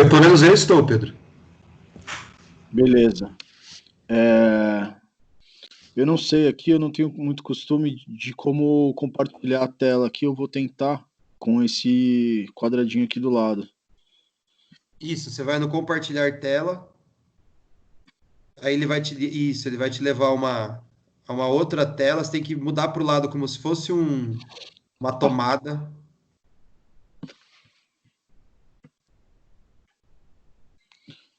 Pelo menos eu estou, Pedro. Beleza. Eu não sei aqui, eu não tenho muito costume de como compartilhar a tela aqui. Eu vou tentar com esse quadradinho aqui do lado. Isso, você vai no compartilhar tela, aí ele vai te levar a uma outra tela, você tem que mudar para o lado como se fosse uma tomada.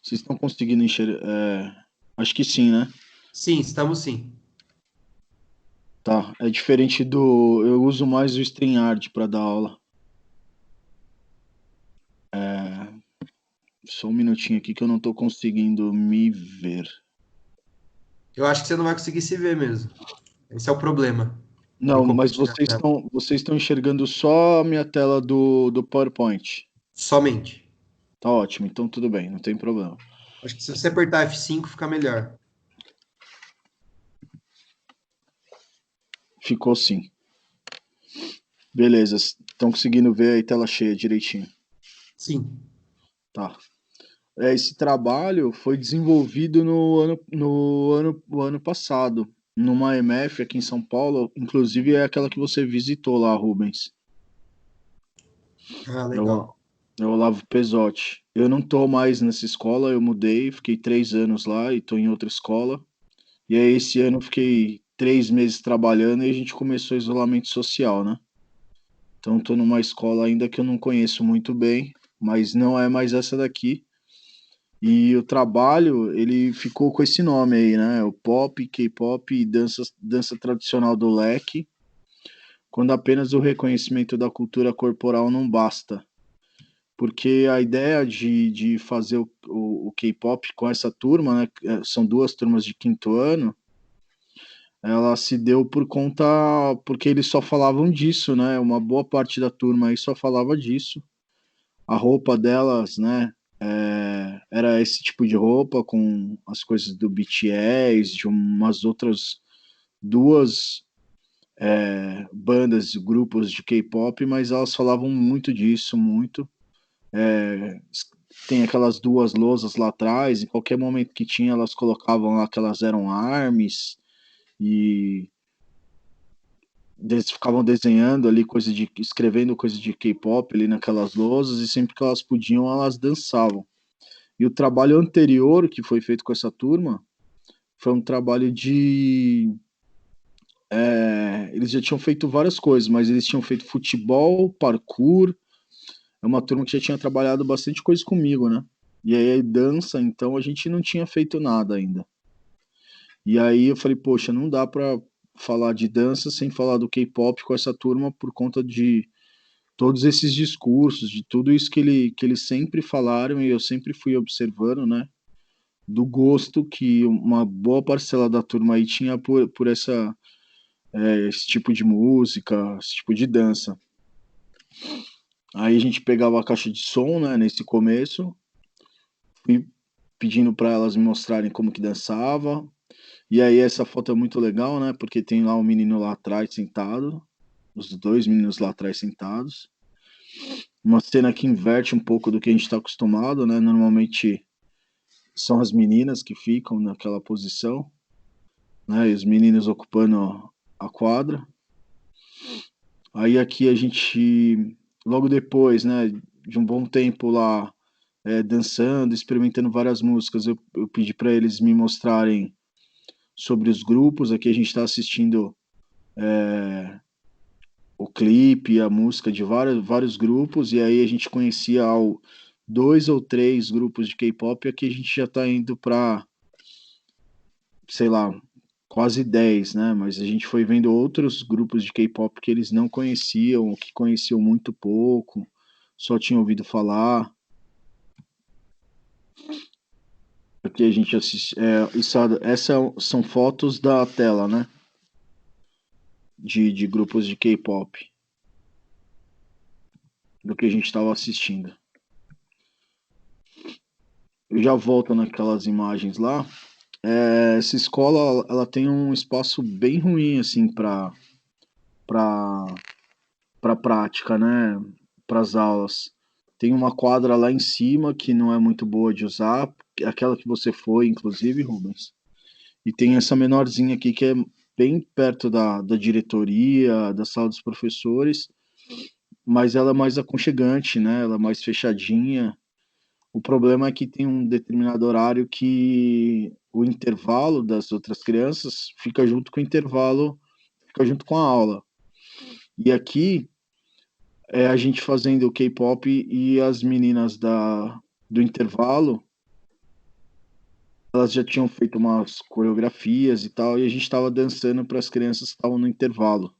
Vocês estão conseguindo enxergar? Acho que sim, né? Sim, estamos sim. Tá. É diferente do. Eu uso mais o StreamYard para dar aula. Só um minutinho aqui que eu não tô conseguindo me ver. Eu acho que você não vai conseguir se ver mesmo. Esse é o problema no Não, mas compartilhar tela. vocês estão enxergando só a minha tela do PowerPoint. Somente. Tá ótimo, então tudo bem, não tem problema. Acho que se você apertar F5 fica melhor. Ficou sim. Beleza, estão conseguindo ver a tela cheia direitinho. Sim. Tá. Esse trabalho foi desenvolvido no ano passado, numa MF aqui em São Paulo, inclusive é aquela que você visitou lá, Rubens. Ah, É o, legal. é o Olavo Pesotti. Eu não tô mais nessa escola, eu mudei, fiquei 3 anos lá e tô em outra escola. E aí esse ano eu fiquei 3 meses trabalhando e a gente começou isolamento social, né? Então tô numa escola ainda que eu não conheço muito bem, mas não é mais essa daqui. E o trabalho, ele ficou com esse nome aí, né? O pop, K-pop e dança tradicional do leque, quando apenas o reconhecimento da cultura corporal não basta. Porque a ideia de fazer o K-pop com essa turma, né? São duas turmas de quinto ano, ela se deu por conta, porque eles só falavam disso, né? Uma boa parte da turma aí só falava disso. A roupa delas, né? Era esse tipo de roupa com as coisas do BTS, de umas outras duas bandas, grupos de K-pop, mas elas falavam muito disso, muito. É, tem aquelas duas lousas lá atrás, em qualquer momento que tinha, elas colocavam lá que elas eram ARMYs e eles ficavam desenhando ali escrevendo coisa de K-pop ali naquelas lousas e sempre que elas podiam, elas dançavam. E o trabalho anterior que foi feito com essa turma foi um trabalho de. Eles já tinham feito várias coisas, mas eles tinham feito futebol, parkour. É uma turma que já tinha trabalhado bastante coisa comigo, né? E aí dança, então a gente não tinha feito nada ainda. E aí eu falei, poxa, não dá pra falar de dança sem falar do K-pop com essa turma por conta de todos esses discursos, de tudo isso que eles sempre falaram e eu sempre fui observando, né? Do gosto que uma boa parcela da turma aí tinha por esse tipo de música, esse tipo de dança. Aí a gente pegava a caixa de som, né, nesse começo, fui pedindo para elas me mostrarem como que dançava. E aí essa foto é muito legal, né, porque tem lá um menino lá atrás sentado, os dois meninos lá atrás sentados. Uma cena que inverte um pouco do que a gente está acostumado, né? Normalmente são as meninas que ficam naquela posição, né? E os meninos ocupando a quadra. Aí aqui a gente, logo depois, né, de um bom tempo lá dançando, experimentando várias músicas, eu pedi para eles me mostrarem sobre os grupos. Aqui a gente está assistindo o clipe, a música de vários grupos, e aí a gente conhecia dois ou três grupos de K-pop, e aqui a gente já está indo para, sei lá, quase 10, né? Mas a gente foi vendo outros grupos de K-pop que eles não conheciam, ou que conheciam muito pouco, só tinham ouvido falar. Aqui a gente assiste. Essas são fotos da tela, né? De grupos de K-pop, do que a gente estava assistindo. Eu já volto naquelas imagens lá. Essa escola, ela tem um espaço bem ruim, assim, para prática, né? Para as aulas. Tem uma quadra lá em cima que não é muito boa de usar, aquela que você foi, inclusive, Rubens. E tem essa menorzinha aqui que é bem perto da diretoria, da sala dos professores, mas ela é mais aconchegante, né? Ela é mais fechadinha. O problema é que tem um determinado horário que o intervalo das outras crianças fica junto com o intervalo, fica junto com a aula. E aqui é a gente fazendo o K-pop e as meninas do intervalo, elas já tinham feito umas coreografias e tal, e a gente estava dançando para as crianças que estavam no intervalo.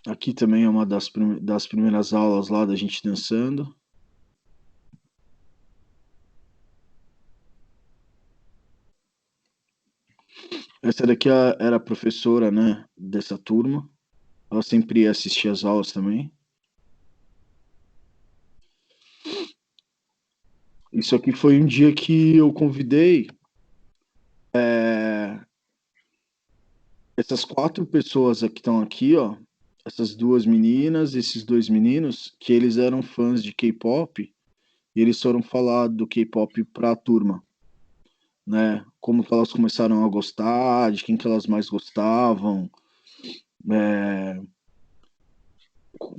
Aqui também é uma das primeiras aulas lá da gente dançando. Essa daqui era a professora, né, dessa turma. Ela sempre assistia às aulas também. Isso aqui foi um dia que eu convidei essas 4 pessoas que estão aqui, ó, essas 2 meninas, esses 2 meninos, que eles eram fãs de K-pop, e eles foram falar do K-pop para a turma, né? Como que elas começaram a gostar, de quem que elas mais gostavam.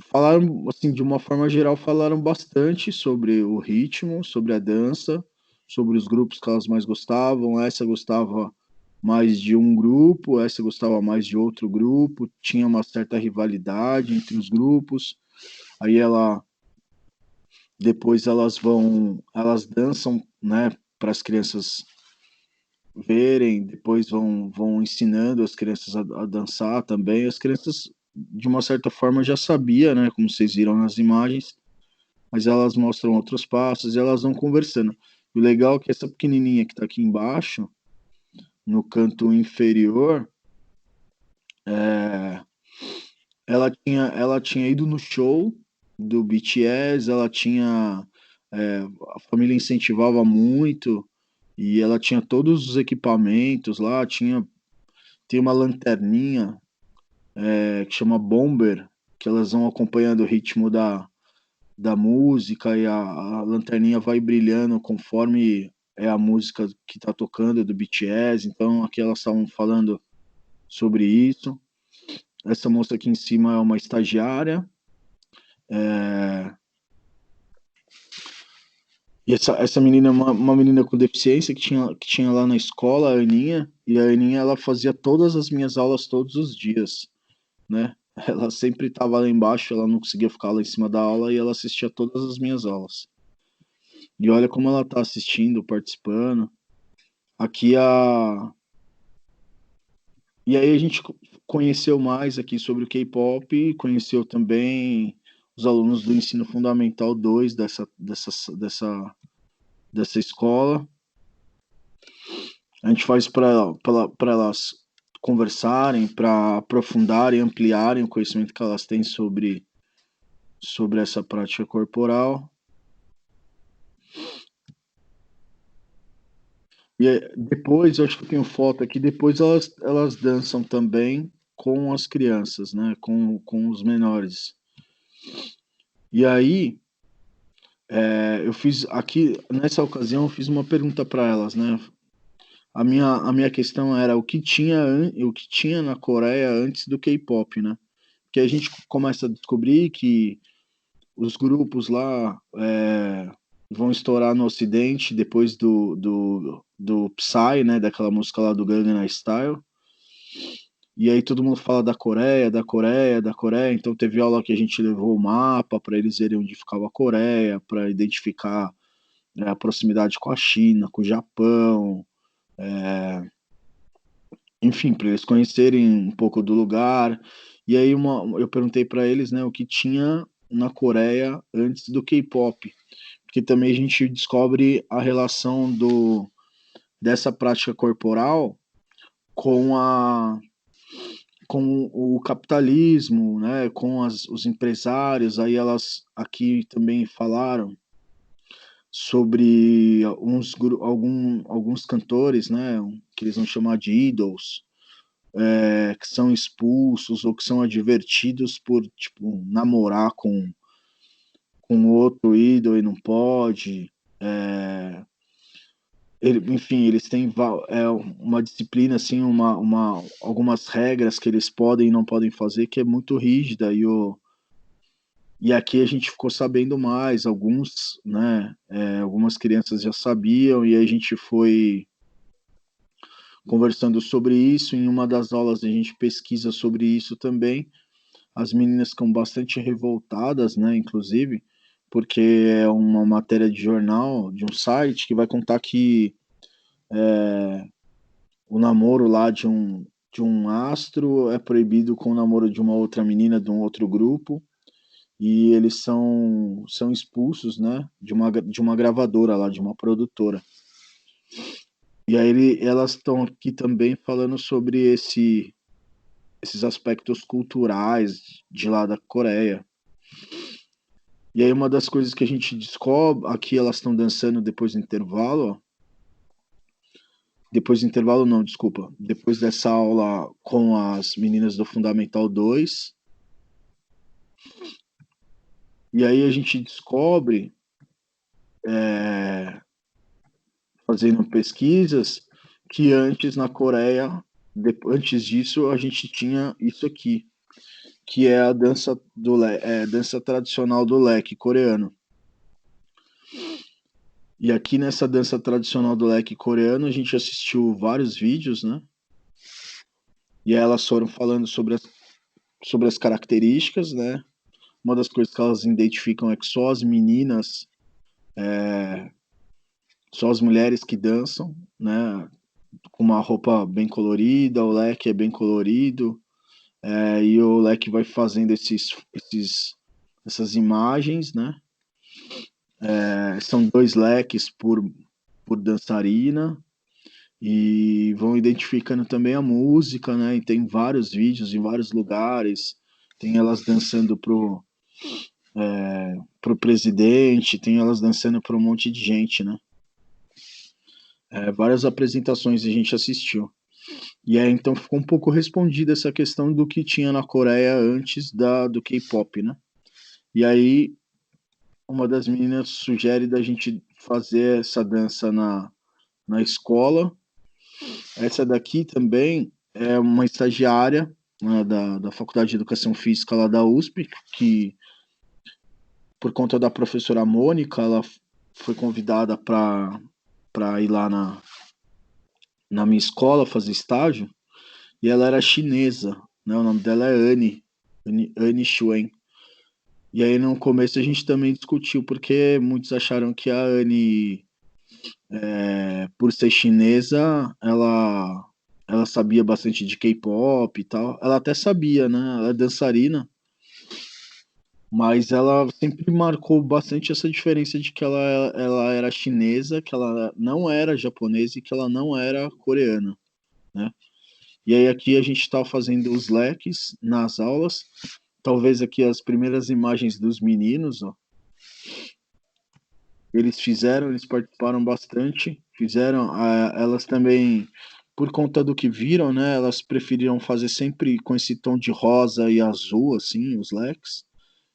Falaram, assim, de uma forma geral, falaram bastante sobre o ritmo, sobre a dança, sobre os grupos que elas mais gostavam. Essa gostava mais de um grupo, essa gostava mais de outro grupo, tinha uma certa rivalidade entre os grupos. Aí depois elas dançam, né, para as crianças verem, depois vão ensinando as crianças a dançar também. As crianças, de uma certa forma, já sabia, né, como vocês viram nas imagens, mas elas mostram outros passos e elas vão conversando. O legal é que essa pequenininha que está aqui embaixo, no canto inferior, é, ela tinha ido no show do BTS, a família incentivava muito e ela tinha todos os equipamentos lá, tem uma lanterninha que chama Bomber, que elas vão acompanhando o ritmo da música e a lanterninha vai brilhando conforme é a música que está tocando do BTS. Então aqui elas estavam falando sobre isso. Essa moça aqui em cima é uma estagiária. E essa menina é uma menina com deficiência que tinha lá na escola, a Aninha, e a Aninha ela fazia todas as minhas aulas todos os dias, né? Ela sempre estava lá embaixo, ela não conseguia ficar lá em cima da aula e ela assistia todas as minhas aulas. E olha como ela está assistindo, participando. Aqui a. E aí a gente conheceu mais aqui sobre o K-pop, conheceu também os alunos do Ensino Fundamental 2 dessa escola. A gente faz para elas conversarem, para aprofundarem, ampliarem o conhecimento que elas têm sobre essa prática corporal. E depois, eu acho que eu tenho foto aqui, depois elas dançam também com as crianças, né? Com os menores. E aí, eu fiz aqui, nessa ocasião, eu fiz uma pergunta para elas, né? A minha questão era o que tinha na Coreia antes do K-pop, né? Que a gente começa a descobrir que os grupos lá vão estourar no Ocidente depois do Psy, né? Daquela música lá do Gangnam Style. E aí todo mundo fala da Coreia, da Coreia, da Coreia. Então teve aula que a gente levou o mapa para eles verem onde ficava a Coreia, para identificar a proximidade com a China, com o Japão, enfim, para eles conhecerem um pouco do lugar. E aí eu perguntei para eles, né, o que tinha na Coreia antes do K-pop, porque também a gente descobre a relação dessa prática corporal com com o capitalismo, né, com os empresários. Aí elas aqui também falaram sobre alguns cantores, né, que eles vão chamar de idols, que são expulsos ou que são advertidos por, tipo, namorar com outro ídolo e não pode. Enfim, eles têm uma disciplina, assim, algumas regras que eles podem e não podem fazer que é muito rígida. E aqui a gente ficou sabendo mais, alguns, né, algumas crianças já sabiam, e a gente foi conversando sobre isso. Em uma das aulas a gente pesquisa sobre isso também. As meninas ficam bastante revoltadas, né, inclusive, porque é uma matéria de jornal, de um site, que vai contar que o namoro lá de um astro é proibido com o namoro de uma outra menina de um outro grupo, e eles são expulsos, né, de uma gravadora lá, de uma produtora. E aí elas estão aqui também falando sobre esses aspectos culturais de lá da Coreia. E aí uma das coisas que a gente descobre, aqui elas estão dançando depois do intervalo, ó. Depois do intervalo não, desculpa. Depois dessa aula com as meninas do Fundamental 2. E aí a gente descobre, fazendo pesquisas, que antes na Coreia, antes disso, a gente tinha isso aqui, que é a dança tradicional do leque coreano. E aqui nessa dança tradicional do leque coreano, a gente assistiu vários vídeos, né? E aí elas foram falando sobre as características, né? Uma das coisas que elas identificam é que só as meninas, só as mulheres que dançam, né? Com uma roupa bem colorida, o leque é bem colorido, e o leque vai fazendo essas imagens, né? São 2 leques por dançarina, e vão identificando também a música, né? E tem vários vídeos em vários lugares, tem elas dançando pro presidente, tem elas dançando para um monte de gente, né? Várias apresentações a gente assistiu. E aí então ficou um pouco respondida essa questão do que tinha na Coreia antes do K-pop, né? E aí uma das meninas sugere da gente fazer essa dança na escola. Essa daqui também é uma estagiária, né, da Faculdade de Educação Física lá da USP, que por conta da professora Mônica, ela foi convidada para ir lá na minha escola fazer estágio, e ela era chinesa, né? O nome dela é Anne Xuen. E aí no começo a gente também discutiu, porque muitos acharam que a Anne, por ser chinesa, ela sabia bastante de K-pop e tal. Ela até sabia, né? Ela é dançarina, mas ela sempre marcou bastante essa diferença de que ela era chinesa, que ela não era japonesa e que ela não era coreana, né? E aí aqui a gente está fazendo os leques nas aulas. Talvez aqui as primeiras imagens dos meninos, ó. Eles participaram bastante, elas também, por conta do que viram, né, elas preferiram fazer sempre com esse tom de rosa e azul, assim, os leques.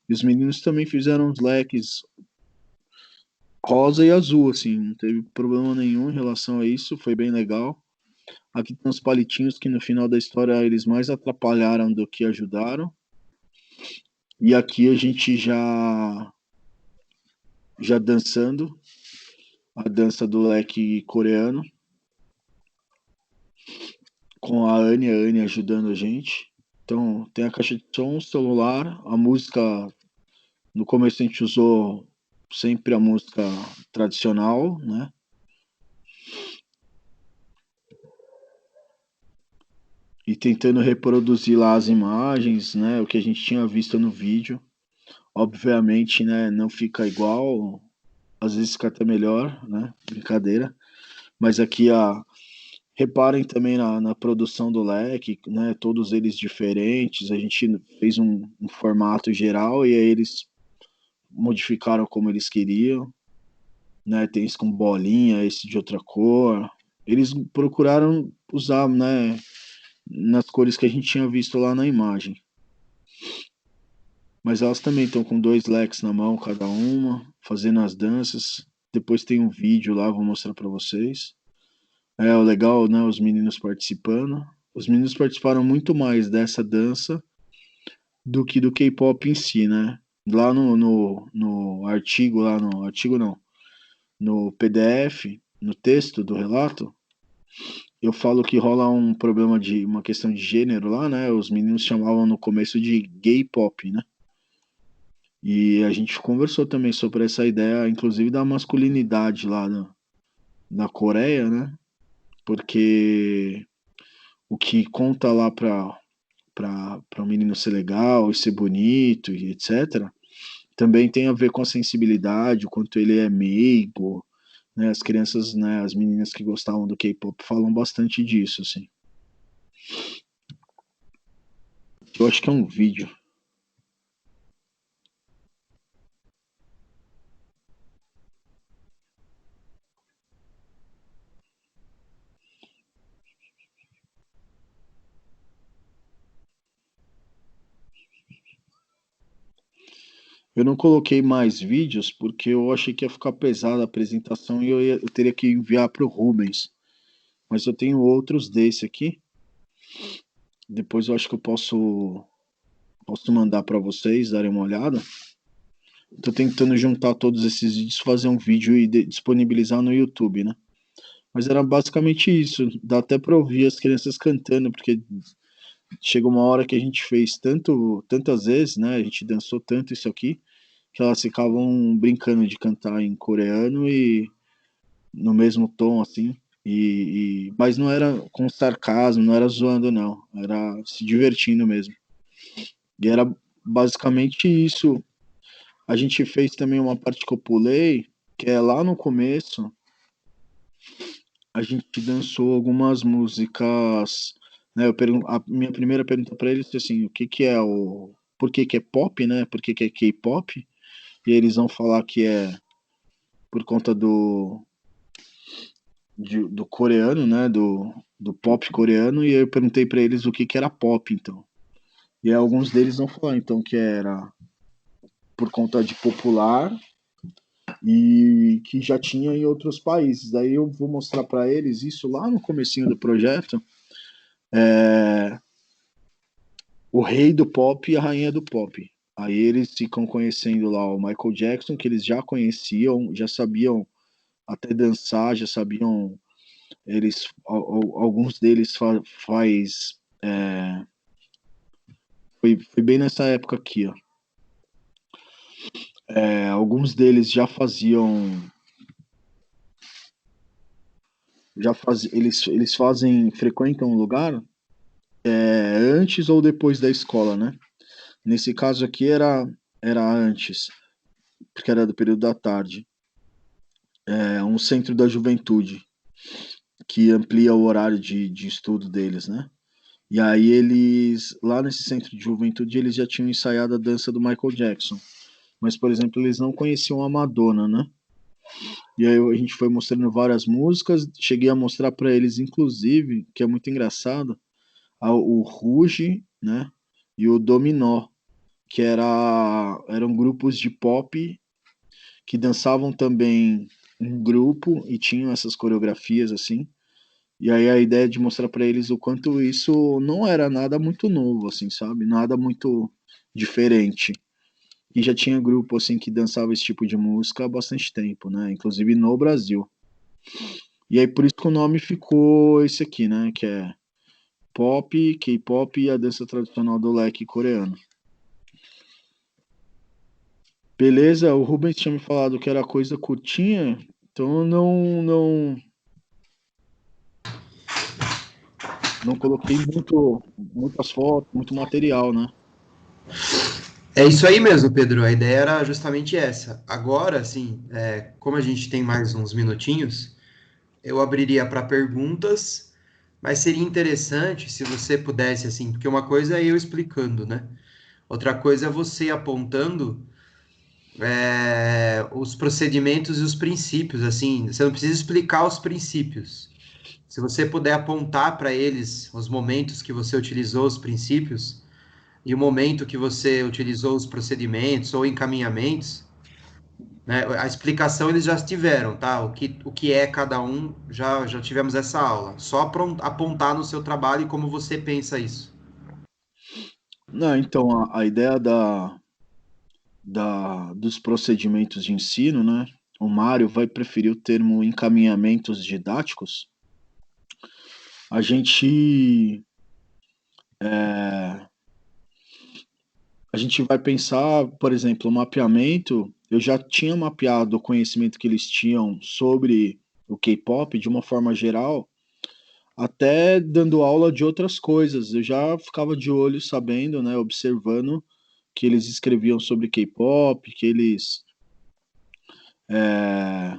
E os meninos também fizeram os leques rosa e azul, assim, não teve problema nenhum em relação a isso, foi bem legal. Aqui tem os palitinhos que no final da história eles mais atrapalharam do que ajudaram. E aqui a gente já dançando a dança do leque coreano com a Anne ajudando a gente. Então tem a caixa de som, celular, a música. No começo a gente usou sempre a música tradicional, né? E tentando reproduzir lá as imagens, né? O que a gente tinha visto no vídeo. Obviamente, né? Não fica igual, às vezes fica até melhor, né? Brincadeira. Mas aqui reparem também na produção do leque, né? Todos eles diferentes. A gente fez um formato geral e aí eles modificaram como eles queriam, né? Tem esse com bolinha, esse de outra cor. Eles procuraram usar, né? nas cores que a gente tinha visto lá na imagem. Mas elas também estão com 2 leques na mão, cada uma, fazendo as danças. Depois tem um vídeo lá, vou mostrar para vocês. É o legal, né? Os meninos participando. Os meninos participaram muito mais dessa dança do que do K-pop em si, né? Lá no artigo, lá no artigo não, no PDF, no texto do relato, eu falo que rola um problema de uma questão de gênero lá, né? Os meninos chamavam no começo de gay pop, né? E a gente conversou também sobre essa ideia, inclusive da masculinidade lá na Coreia, né? Porque o que conta lá para o menino ser legal e ser bonito e etc., também tem a ver com a sensibilidade, o quanto ele é meigo, né? As crianças, né, as meninas que gostavam do K-pop falam bastante disso, assim. Eu acho que é um vídeo. Eu não coloquei mais vídeos porque eu achei que ia ficar pesada a apresentação e eu teria que enviar para o Rubens. Mas eu tenho outros desse aqui. Depois eu acho que eu posso mandar para vocês darem uma olhada. Tô tentando juntar todos esses vídeos, fazer um vídeo e disponibilizar no YouTube, né? Mas era basicamente isso. Dá até para ouvir as crianças cantando, porque chega uma hora que a gente fez tantas vezes, né? A gente dançou tanto isso aqui, que elas ficavam brincando de cantar em coreano e no mesmo tom, assim. Mas não era com sarcasmo, não era zoando, não. Era se divertindo mesmo. E era basicamente isso. A gente fez também uma parte que eu pulei, que é lá no começo, a gente dançou algumas músicas, né? A minha primeira pergunta para eles foi assim, o que que é o, por que que é pop, né? Por que que é K-pop? E eles vão falar que é por conta do coreano, né? Do pop coreano. E eu perguntei para eles o que que era pop, então. E aí alguns deles vão falar então que era por conta de popular e que já tinha em outros países. Daí eu vou mostrar para eles isso lá no comecinho do projeto. É, o rei do pop e a rainha do pop. Aí eles ficam conhecendo lá o Michael Jackson, que eles já conheciam, já sabiam até dançar, já sabiam. Alguns deles faz. Foi bem nessa época aqui, ó. Alguns deles já faziam. Eles fazem. Frequentam o lugar antes ou depois da escola, né? Nesse caso aqui era antes, porque era do período da tarde. É um centro da juventude que amplia o horário de estudo deles, né? E aí eles, lá nesse centro de juventude, eles já tinham ensaiado a dança do Michael Jackson. Mas, por exemplo, eles não conheciam a Madonna, né? E aí a gente foi mostrando várias músicas, cheguei a mostrar para eles, inclusive, que é muito engraçado, o Ruge, né? E o Dominó, que eram grupos de pop que dançavam também em grupo e tinham essas coreografias assim. E aí a ideia de mostrar para eles o quanto isso não era nada muito novo, assim, sabe? Nada muito diferente. E já tinha grupo assim que dançava esse tipo de música há bastante tempo, né? Inclusive no Brasil. E aí por isso que o nome ficou esse aqui, né? Que é pop, K-pop e a dança tradicional do leque coreano. Beleza, o Rubens tinha me falado que era coisa curtinha, então eu não coloquei muitas fotos, muito material, né? É isso aí mesmo, Pedro. A ideia era justamente essa. Agora, assim, como a gente tem mais uns minutinhos, eu abriria para perguntas, mas seria interessante se você pudesse, assim, porque uma coisa é eu explicando, né? Outra coisa é você apontando os procedimentos e os princípios, assim. Você não precisa explicar os princípios. Se você puder apontar para eles os momentos que você utilizou os princípios e o momento que você utilizou os procedimentos ou encaminhamentos, né? A explicação eles já tiveram, tá? O que é cada um, já tivemos essa aula. Só apontar no seu trabalho e como você pensa isso. Não, então, a ideia dos procedimentos de ensino, né? O Mário vai preferir o termo encaminhamentos didáticos. A gente a gente vai pensar, por exemplo, o mapeamento. Eu já tinha mapeado o conhecimento que eles tinham sobre o K-pop de uma forma geral, até dando aula de outras coisas. Eu já ficava de olho, sabendo, né, observando que eles escreviam sobre K-pop, que eles é,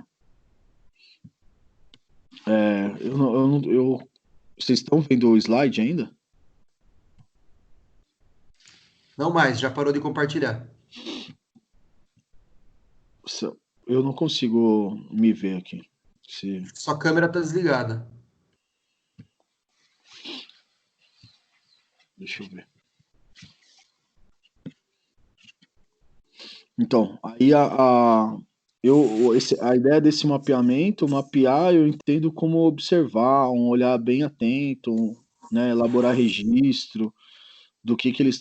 vocês estão vendo o slide ainda? Não mais, já parou de compartilhar. Eu não consigo me ver aqui. Se... Sua câmera tá desligada. Deixa eu ver. Então, aí a ideia desse mapeamento, mapear, eu entendo como observar, um olhar bem atento, né, elaborar registro do que eles